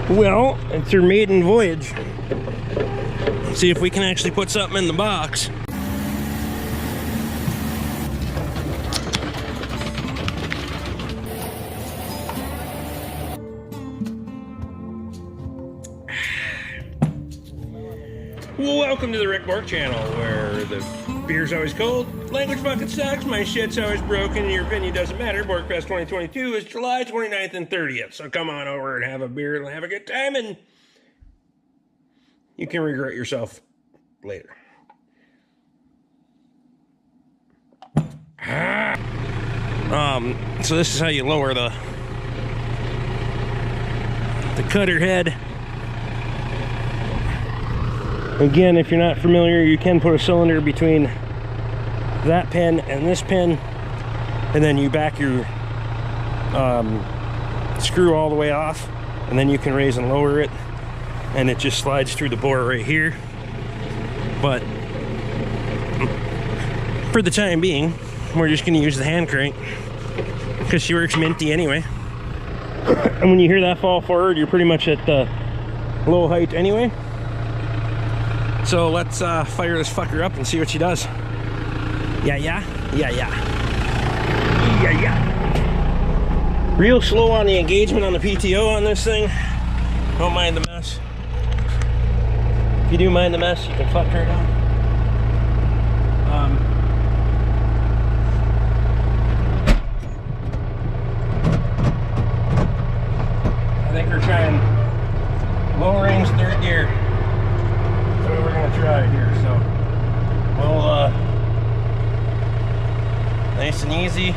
Well, it's her maiden voyage. See if we can actually put something in the box. Welcome to the Rick Bork channel, where the beer's always cold, language fucking sucks, my shit's always broken, and your opinion doesn't matter. Borkfest 2022 is July 29th and 30th, so come on over and have a beer and have a good time, and you can regret yourself later. So this is how you lower the cutter head. Again, if you're not familiar, you can put a cylinder between that pin and this pin, and then you back your screw all the way off, and then you can raise and lower it, and it just slides through the bore right here. But for the time being, we're just going to use the hand crank because she works minty anyway. And when you hear that fall forward, you're pretty much at the low height anyway. So let's fire this fucker up and see what she does. Yeah. Real slow on the engagement on the PTO on this thing. Don't mind the mess. If you do mind the mess, you can fuck her down. I think we're trying low range third gear. That's what we're gonna try here. So we'll nice and easy.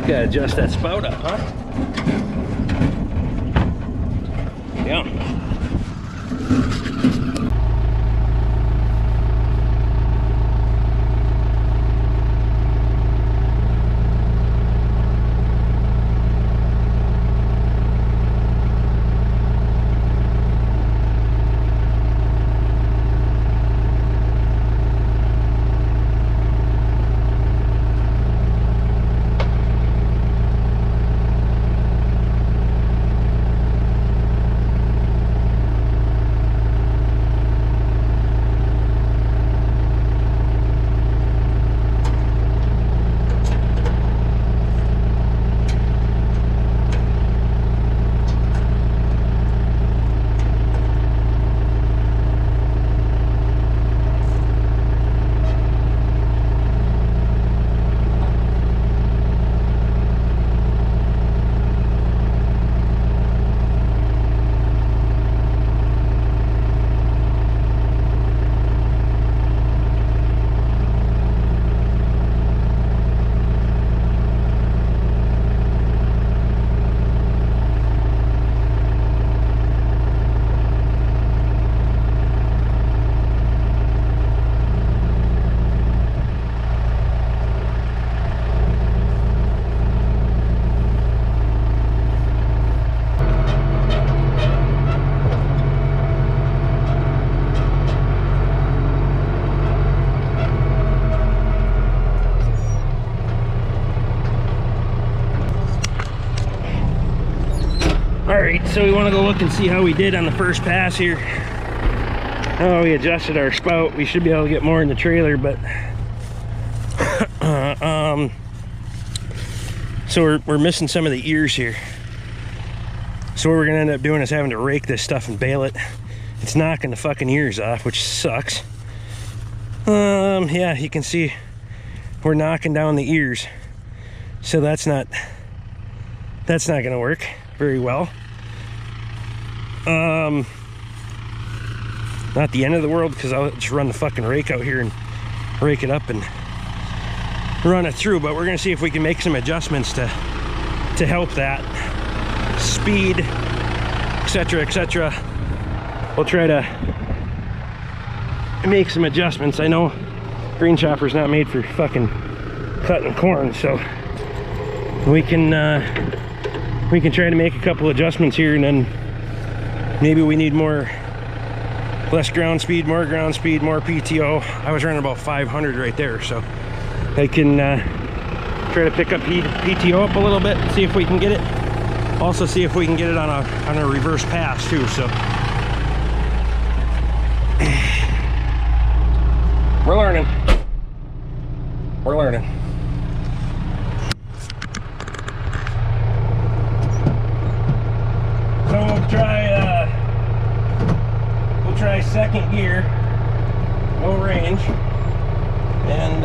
Gotta adjust that spout up, huh? Yeah. Alright, so we want to go look and see how we did on the first pass here. Oh, we adjusted our spout. We should be able to get more in the trailer, but so we're missing some of the ears here. So what we're gonna end up doing is having to rake this stuff and bale it. It's knocking the fucking ears off, which sucks. Yeah, you can see we're knocking down the ears, so that's not gonna work very well. Not the end of the world, because I'll just run the fucking rake out here and rake it up and run it through, but we're gonna see if we can make some adjustments to help that speed, etc, etc. We'll try to make some adjustments. I know green chopper's not made for fucking cutting corn, so we can try to make a couple adjustments here, and then maybe we need less ground speed, more PTO. I was running about 500 right there, so I can try to pick up PTO up a little bit, see if we can get it. Also see if we can get it on a reverse pass too. So we're learning. So we'll try second gear, low range, and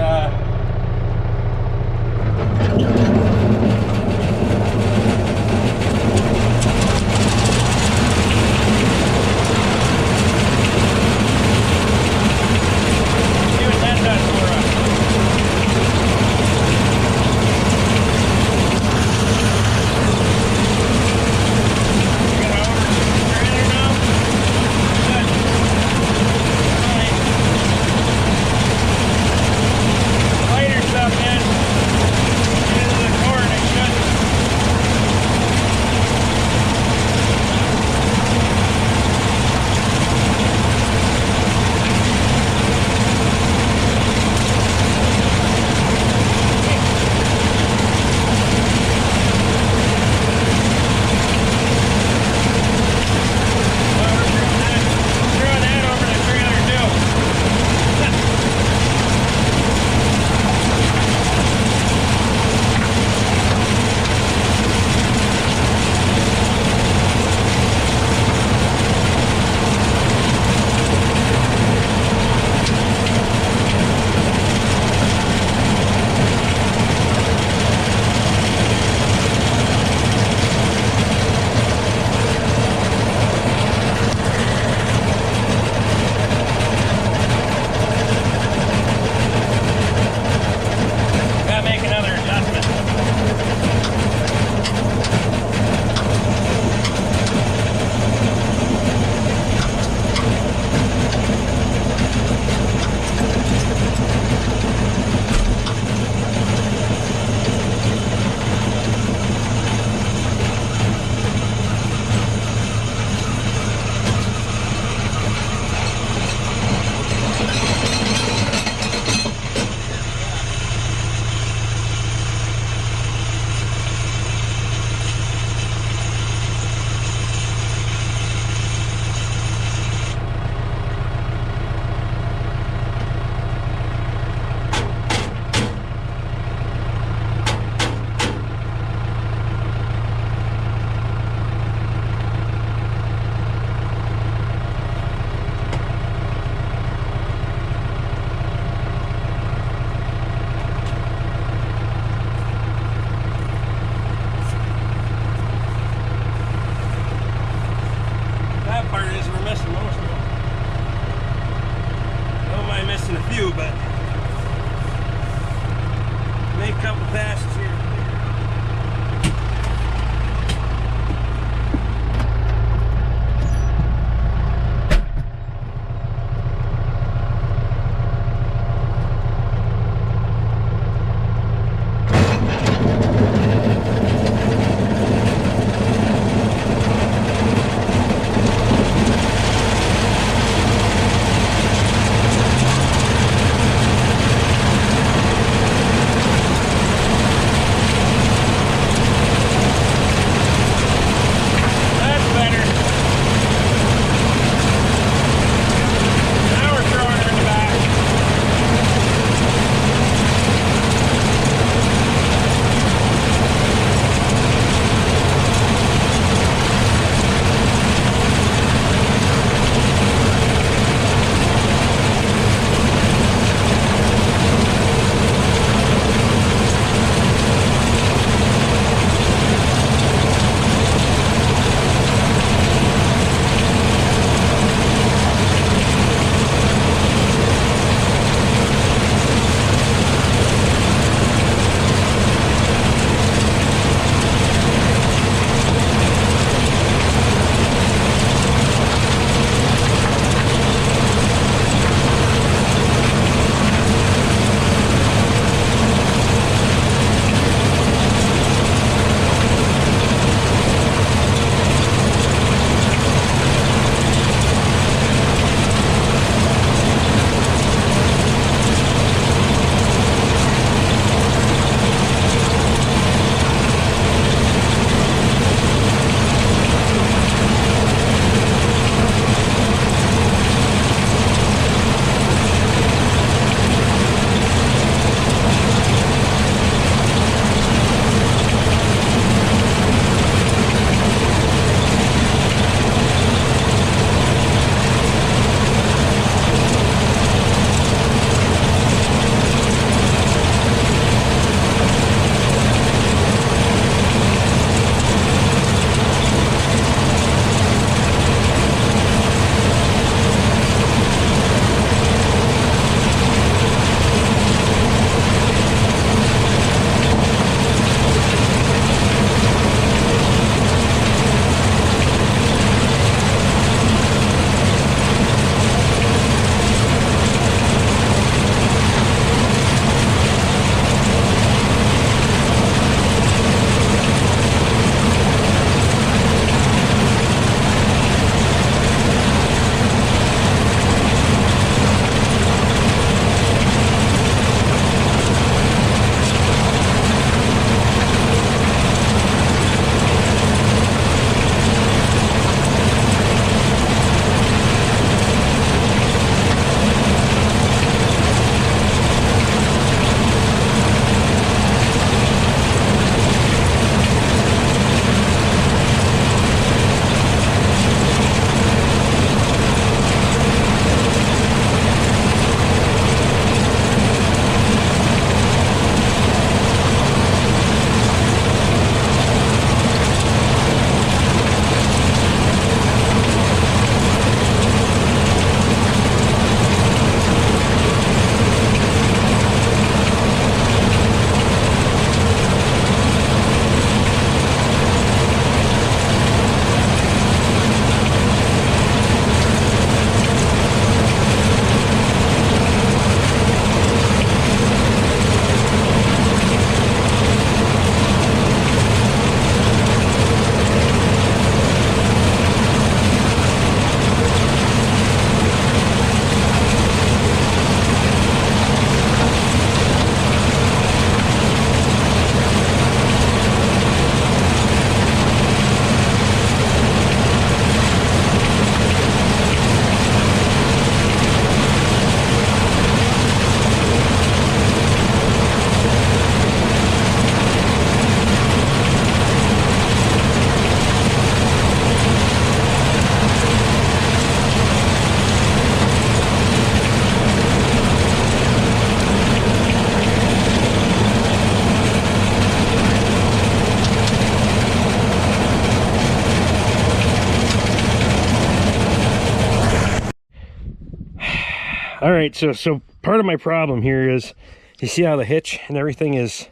All right, so part of my problem here is, you see how the hitch and everything is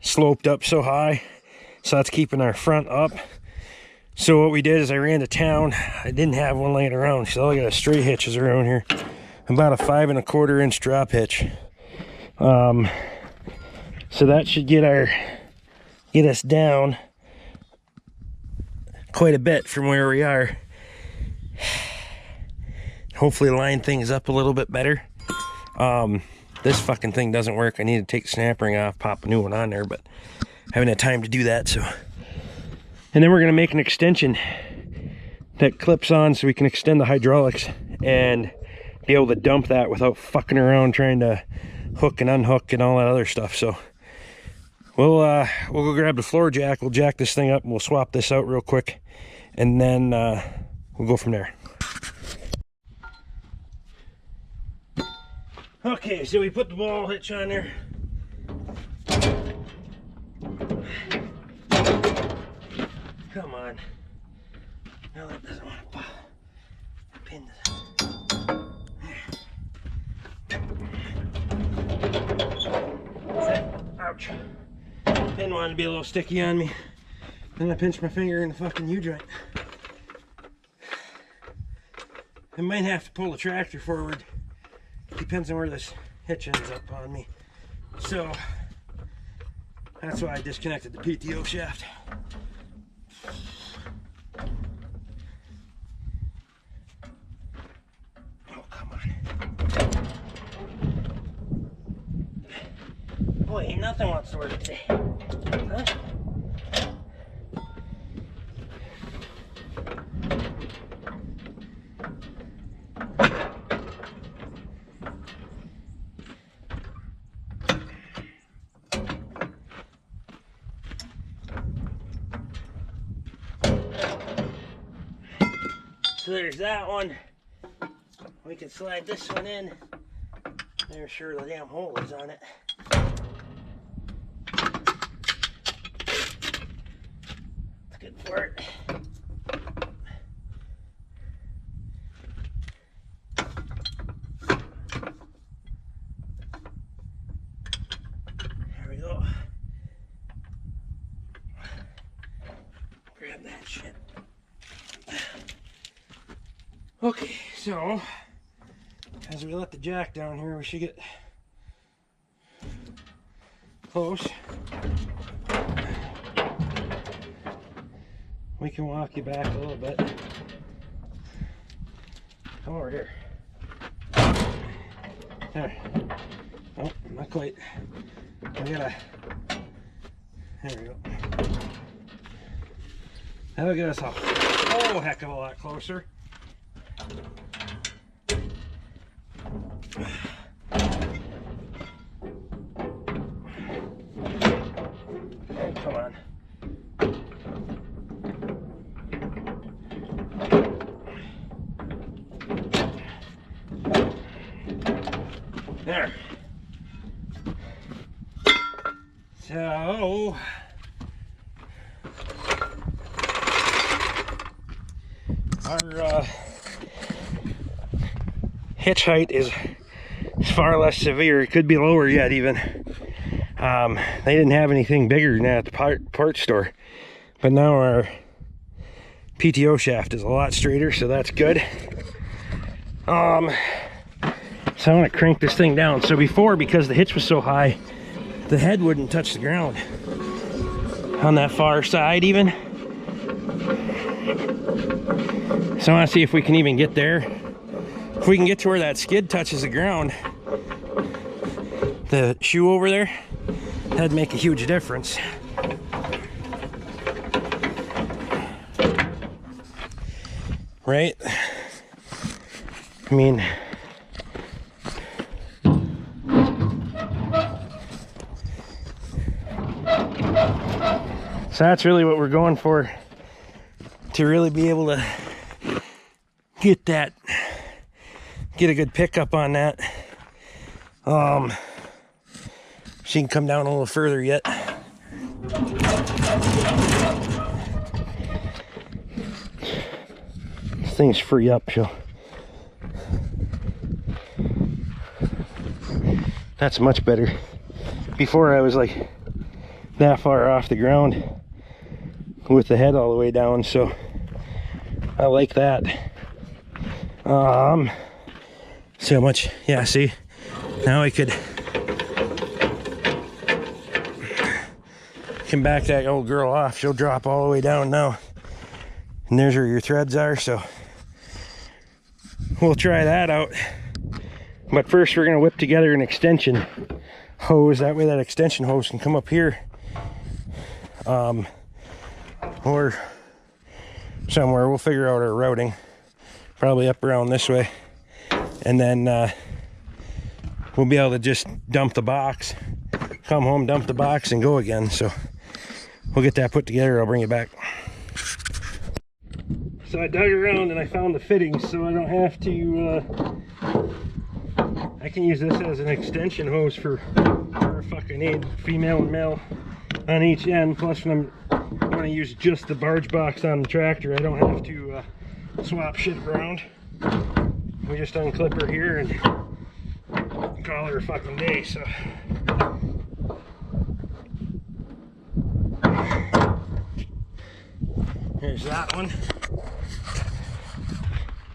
sloped up so high? So that's keeping our front up. So what we did is I ran to town. I didn't have one laying around, so I got a straight hitches around here. About a 5 1/4 inch drop hitch. So that should get us down quite a bit from where we are. Hopefully line things up a little bit better. This fucking thing doesn't work. I need to take the snap ring off, pop a new one on there, but I haven't had time to do that. So, and then we're gonna make an extension that clips on so we can extend the hydraulics and be able to dump that without fucking around trying to hook and unhook and all that other stuff. So we'll go grab the floor jack, we'll jack this thing up, and we'll swap this out real quick, and then we'll go from there. Okay, so we put the ball hitch on there. Come on. No, that doesn't want to pin this. Ouch. Pin wanted to be a little sticky on me. Then I pinched my finger in the fucking U-joint. I might have to pull the tractor forward. Depends on where this hitch ends up on me. So that's why I disconnected the PTO shaft. Oh, come on. Boy, ain't nothing wants to work today. Huh? So there's that one. We can slide this one in. There's sure the damn hole is on it. It's good for it. There we go. Grab that shit. Okay, so as we let the jack down here, we should get close. We can walk you back a little bit. Come over here. There. Oh, not quite. We gotta. There we go. That'll get us a whole heck of a lot closer. Oh, come on. There. So our hitch height is far less severe. It could be lower yet even. They didn't have anything bigger than that at the parts store, but now our PTO shaft is a lot straighter, so that's good. So I'm gonna crank this thing down. So before, because the hitch was so high, the head wouldn't touch the ground on that far side even. So I want to see if we can even get there. If we can get to where that skid touches the ground, the shoe over there, that'd make a huge difference. Right? I mean, so that's really what we're going for, to really be able to get that, get a good pickup on that. She can come down a little further yet. This thing's free up, so. That's much better. Before I was like that far off the ground with the head all the way down, so I like that. So much, yeah, see, now I can back that old girl off. She'll drop all the way down now, and there's where your threads are, so we'll try that out. But first we're gonna whip together an extension hose, that way that extension hose can come up here, or somewhere. We'll figure out our routing, probably up around this way, and then we'll be able to just dump the box, come home, dump the box, and go again. So we'll get that put together. I'll bring it back. So I dug around and I found the fittings, so I don't have to I can use this as an extension hose for fucking need, female and male on each end. Plus when I'm going to use just the barge box on the tractor, I don't have to swap shit around. We just unclip her here and call her a fucking day. So here's that one.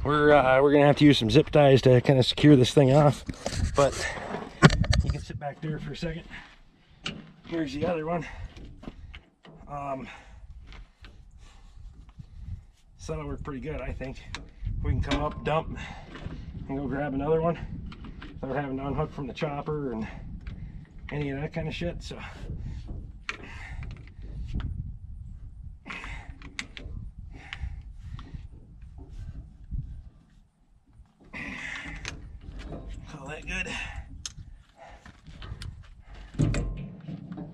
We're gonna have to use some zip ties to kind of secure this thing off, but you can sit back there for a second. Here's the other one. So that'll work pretty good, I think. We can come up, dump, and go grab another one without having to unhook from the chopper and any of that kind of shit. So call that good.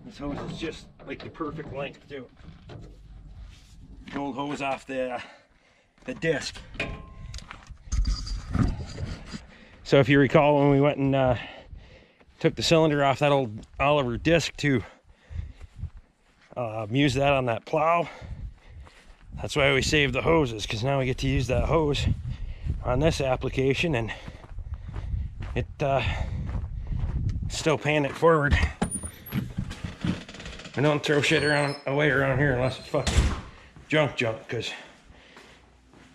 This hose is just like the perfect length too. The old hose off the disc. So if you recall, when we went and took the cylinder off that old Oliver disc to use that on that plow, that's why we saved the hoses, because now we get to use that hose on this application, and it still paying it forward. I don't throw shit away around here unless it's fucking junk, because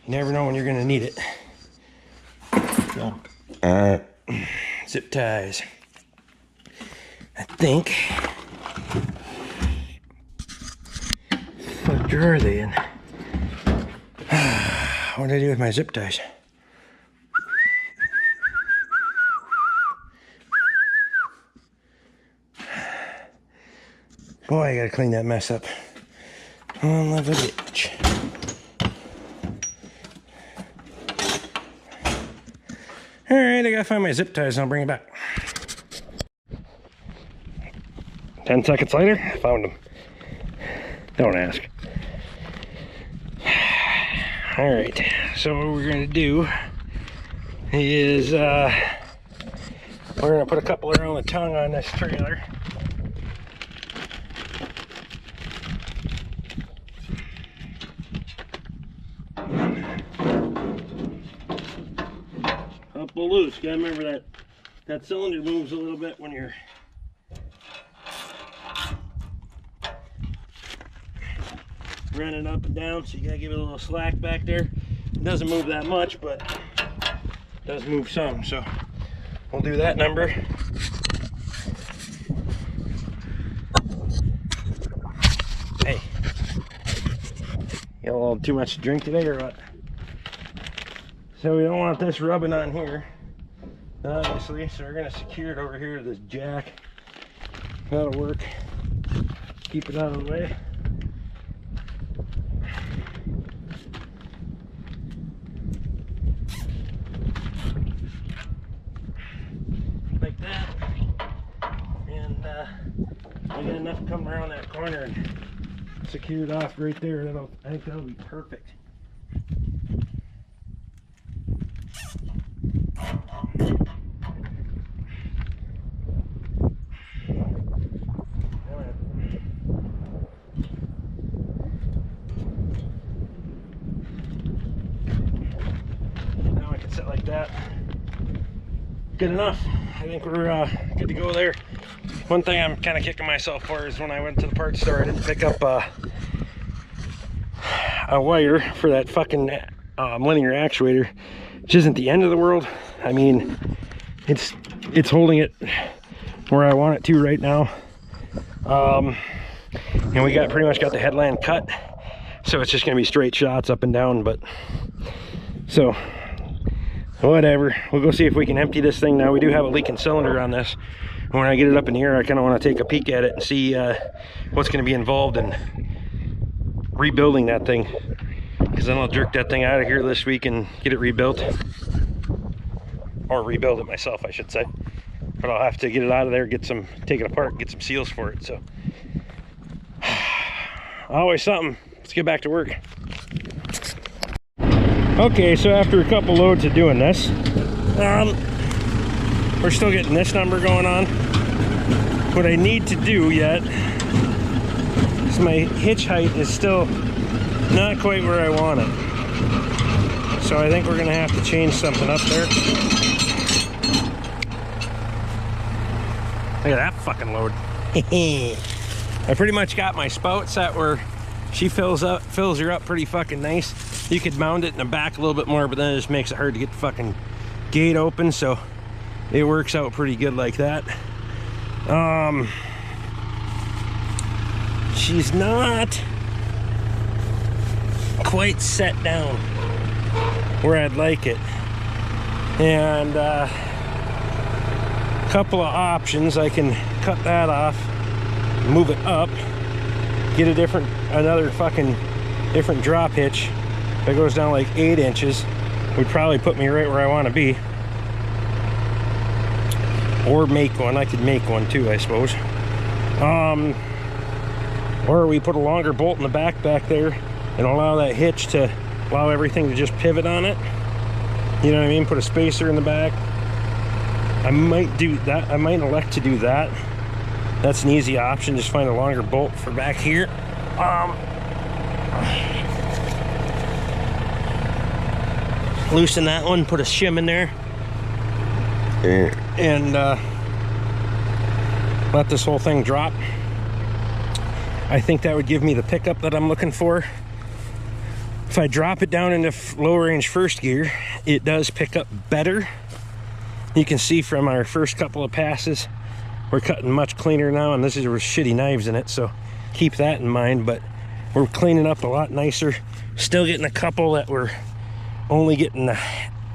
you never know when you're gonna need it. Zip ties. I think. What drawer are they in? What did I do with my zip ties? Boy, I gotta clean that mess up. On the ditch. Alright, I gotta find my zip ties and I'll bring it back. 10 seconds later, I found them. Don't ask. Alright, so what we're gonna do is we're gonna put a couple around the tongue on this trailer. Up a loose. Gotta remember that cylinder moves a little bit when you're running up and down, so you gotta give it a little slack back there. It doesn't move that much, but it does move some, so we'll do that number. Hey, you got a little too much to drink today or what? So we don't want this rubbing on here, obviously, so we're gonna secure it over here to this jack. That'll work. Keep it out of the way. Like that. And I got enough to come around that corner and secure it off right there. I think that'll be perfect. Now I can sit like that. Good enough. I think we're good to go there. One thing I'm kind of kicking myself for is when I went to the parts store, I didn't pick up a wire for that fucking linear actuator, which isn't the end of the world. I mean, it's holding it where I want it to right now. And we pretty much got the headland cut, so it's just gonna be straight shots up and down. But so whatever, we'll go see if we can empty this thing now. We do have a leaking cylinder on this. When I get it up in the air, I kind of want to take a peek at it and see what's going to be involved in rebuilding that thing, because then I'll jerk that thing out of here this week and get it rebuilt, or rebuild it myself, I should say. But I'll have to get it out of there, take it apart, get some seals for it. So always something. Let's get back to work. Okay, so after a couple loads of doing this, we're still getting this number going on. What I need to do yet is my hitch height is still not quite where I want it. So I think we're gonna have to change something up there. Look at that fucking load. I pretty much got my spout set where she fills her up pretty fucking nice. You could mount it in the back a little bit more, but then it just makes it hard to get the fucking gate open, so it works out pretty good like that. She's not quite set down where I'd like it, and a couple of options. I can cut that off, move it up, get another fucking different drop hitch that goes down like 8 inches. Would probably put me right where I want to be. Or make one. I could make one too, I suppose. Or we put a longer bolt in the back there and allow that hitch to allow everything to just pivot on it. You know what I mean? Put a spacer in the back. I might do that. I might elect to do that. That's an easy option. Just find a longer bolt for back here. Loosen that one, put a shim in there, and let this whole thing drop. I think that would give me the pickup that I'm looking for. If I drop it down into low range first gear, it does pick up better. You can see from our first couple of passes, we're cutting much cleaner now, and this is with shitty knives in it, so keep that in mind. But we're cleaning up a lot nicer. Still getting a couple that we're only getting the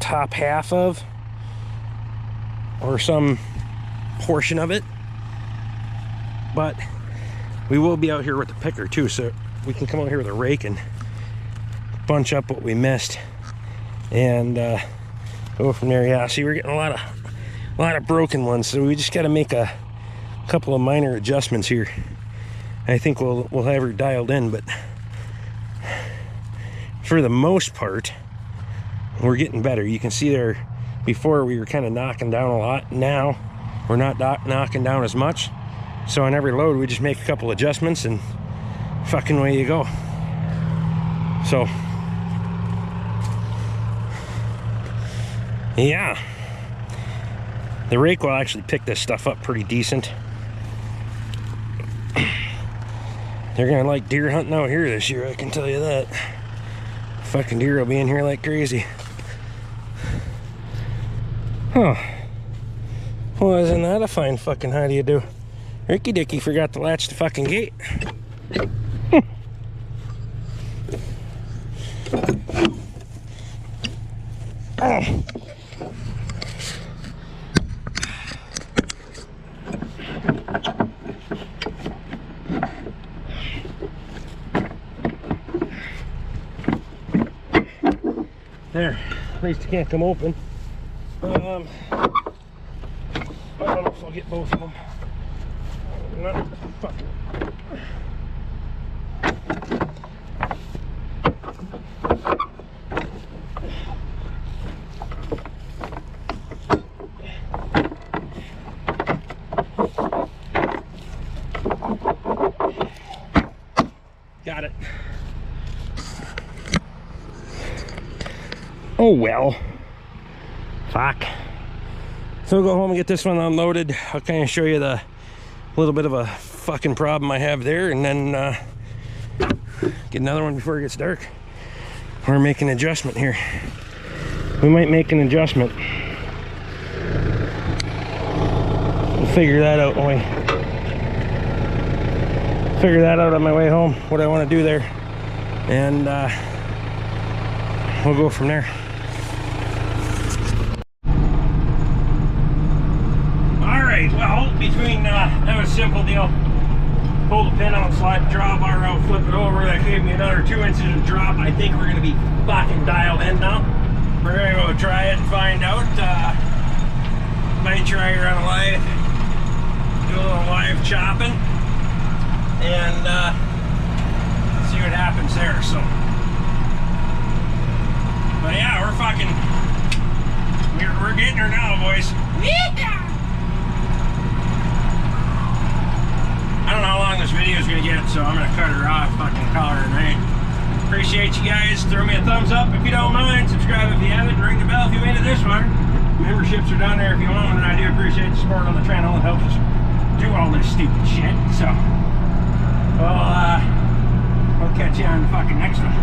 top half of, or some portion of it, but we will be out here with the picker too, so we can come out here with a rake and bunch up what we missed and go from there. Yeah, see, we're getting a lot of broken ones, so we just got to make a couple of minor adjustments here. I think we'll have her dialed in, but for the most part we're getting better. You can see there, before we were kind of knocking down a lot. Now we're not knocking down as much. So on every load we just make a couple adjustments and fucking away you go. So yeah, the rake will actually pick this stuff up pretty decent. They're gonna like deer hunting out here this year, I can tell you that. Fucking deer will be in here like crazy. Huh. Well, isn't that a fine fucking how do you do? Ricky Dicky forgot to latch the fucking gate. There, at least it can't come open. I don't know if I'll get both of them. No, fuck. Got it. Oh well. Fuck. So we'll go home and get this one unloaded. I'll kind of show you the little bit of a fucking problem I have there, and then get another one before it gets dark. Or make an adjustment here. We might make an adjustment. We'll figure that out when we figure that out on my way home, what I want to do there, and we'll go from there. Alright, well, between that was a simple deal. Pull the pin out, slide the drawbar out, flip it over. That gave me another 2 inches of drop. I think we're going to be fucking dialed in now. We're going to go try it and find out. Might try her on a live, do a little live chopping, and see what happens there. So, but yeah, we're fucking, we're getting her now, boys. I don't know how long this video is going to get, so I'm going to cut her off, fucking call her a night. Appreciate you guys. Throw me a thumbs up if you don't mind. Subscribe if you haven't. Ring the bell if you made it this far. Memberships are down there if you want one, and I do appreciate the support on the channel. It helps us do all this stupid shit. So, we'll catch you on the fucking next one.